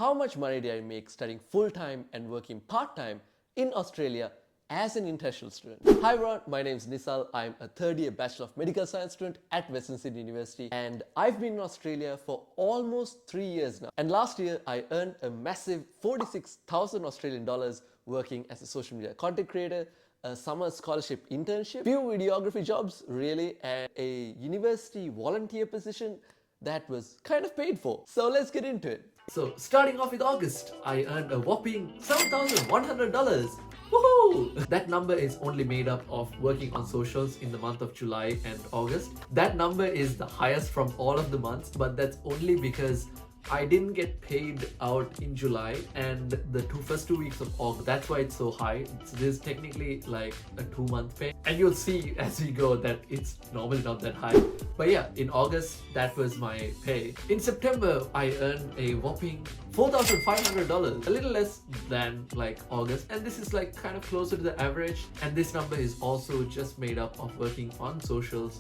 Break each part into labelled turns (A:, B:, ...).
A: how much money did I make studying full-time and working part-time in Australia as an international student. Hi everyone, my name is Nisal. I'm a third year Bachelor of Medical Science student at Western Sydney University, and I've been in Australia for almost 3 years now. And last year I earned a massive 46,000 Australian dollars working as a social media content creator, a summer scholarship internship, few videography jobs really, and a university volunteer position that was kind of paid for. So let's get into it. So starting off with August, I earned a whopping $7,100. Woohoo! That number is only made up of working on socials in the month of July and August. That number is the highest from all of the months, but that's only because I didn't get paid out in July and the first 2 weeks of August. That's why it's so high. This is technically like a 2-month pay, and you'll see as we go that it's normally not that high. But yeah, in August that was my pay. In September I earned a whopping $4,500, a little less than like August, and this is like kind of closer to the average. And this number is also just made up of working on socials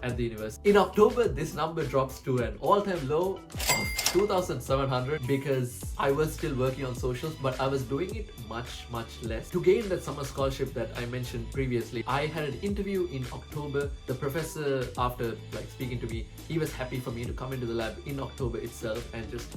A: at the university. In October, this number drops to an all-time low of $2,700 because I was still working on socials, but I was doing it much less. To gain that summer scholarship that I mentioned previously, I had an interview in October. The professor, after like speaking to me, he was happy for me to come into the lab in October itself and just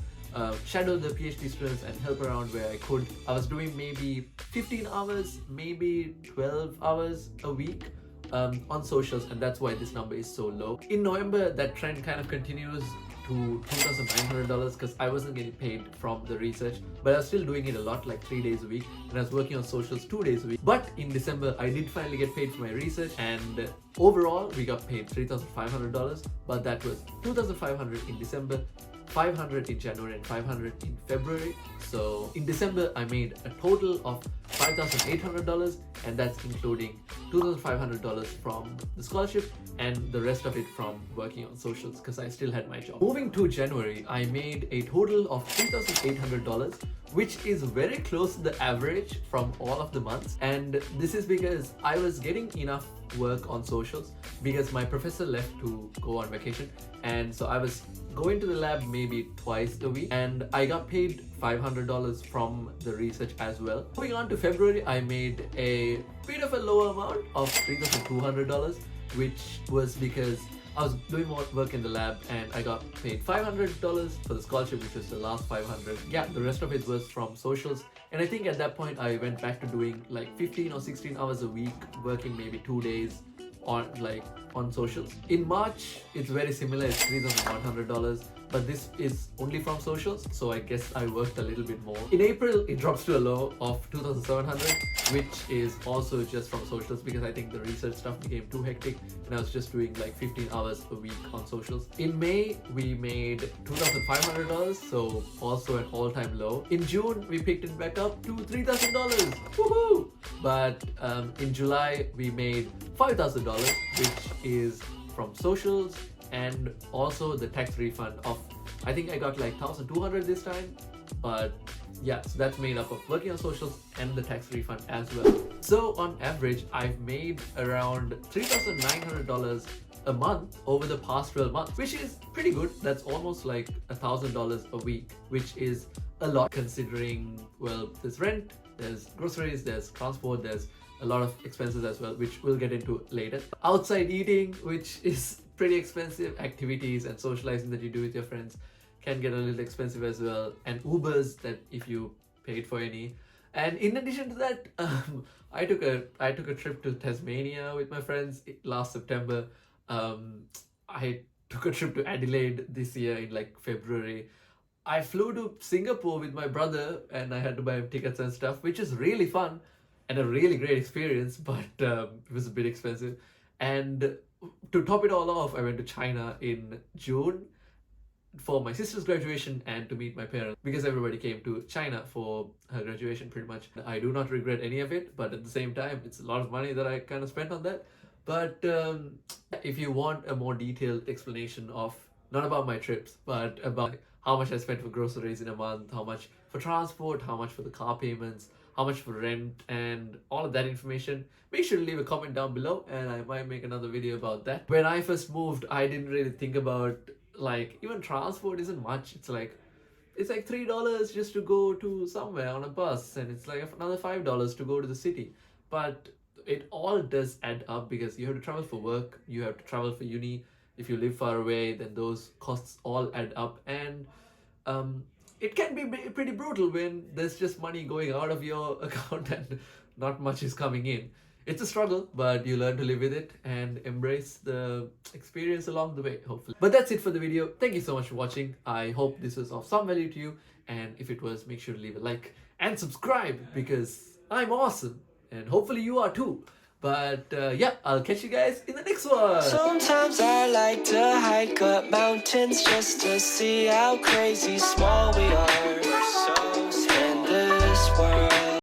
A: shadow the PhD students and help around where I could. I was doing maybe 15 hours, maybe 12 hours a week on socials, and that's why this number is so low. In November, that trend kind of continues to $2,900 because I wasn't getting paid from the research, but I was still doing it a lot, like 3 days a week, and I was working on socials 2 days a week. But in December, I did finally get paid for my research, and overall, we got paid $3,500, but that was $2,500 in December, $500 in January, and $500 in February. So in December I made a total of $5,800, and that's including $2,500 from the scholarship and the rest of it from working on socials because I still had my job. Moving to January, I made a total of $3,800, which is very close to the average from all of the months, and this is because I was getting enough work on socials because my professor left to go on vacation, and so I was going to the lab maybe twice a week, and I got paid $500 from the research as well. Moving on to February, I made a bit of a lower amount of $3,200, which was because I was doing more work in the lab and I got paid $500 for the scholarship, which was the last $500. Yeah, the rest of it was from socials. And I think at that point I went back to doing like 15 or 16 hours a week, working maybe 2 days on socials. In March, it's very similar, it's $3,100, but this is only from socials, so I guess I worked a little bit more. In April, it drops to a low of $2,700, which is also just from socials because I think the research stuff became too hectic and I was just doing like 15 hours a week on socials. In May, we made $2,500, so also an all-time low. In June, we picked it back up to $3,000. Woohoo! But in July, we made $5,000, which is from socials and also the tax refund of, I think I got like $1,200 this time, but yeah, so that's made up of working on socials and the tax refund as well. So on average, I've made around $3,900 a month over the past 12 months, which is pretty good. That's almost like $1,000 a week, which is a lot considering, well, there's rent, there's groceries, there's transport, there's a lot of expenses as well, which we'll get into later. Outside eating, which is pretty expensive, activities and socializing that you do with your friends can get a little expensive as well, and Ubers that if you paid for any. And in addition to that, I took a trip to Tasmania with my friends last September. I took a trip to Adelaide this year in like February. I flew to Singapore with my brother and I had to buy him tickets and stuff, which is really fun and a really great experience, but it was a bit expensive. And to top it all off, I went to China in June for my sister's graduation and to meet my parents because everybody came to China for her graduation pretty much. I do not regret any of it, but at the same time, it's a lot of money that I kind of spent on that. But if you want a more detailed explanation of, not about my trips, but about how much I spent for groceries in a month, how much for transport, how much for the car payments, how much for rent, and all of that information, make sure to leave a comment down below and I might make another video about that. When I first moved, I didn't really think about, like, even transport isn't much. It's like it's like $3 just to go to somewhere on a bus, and it's like another $5 to go to the city. But it all does add up because you have to travel for work, you have to travel for uni. If you live far away, then those costs all add up, and um, it can be pretty brutal when there's just money going out of your account and not much is coming in. It's a struggle, but you learn to live with it and embrace the experience along the way, hopefully. But that's it for the video. Thank you so much for watching. I hope this was of some value to you, and if it was, make sure to leave a like and subscribe because I'm awesome and hopefully you are too. But yeah, I'll catch you guys in the next one.
B: Sometimes I like to hike up mountains just to see how crazy small we are. So in this world.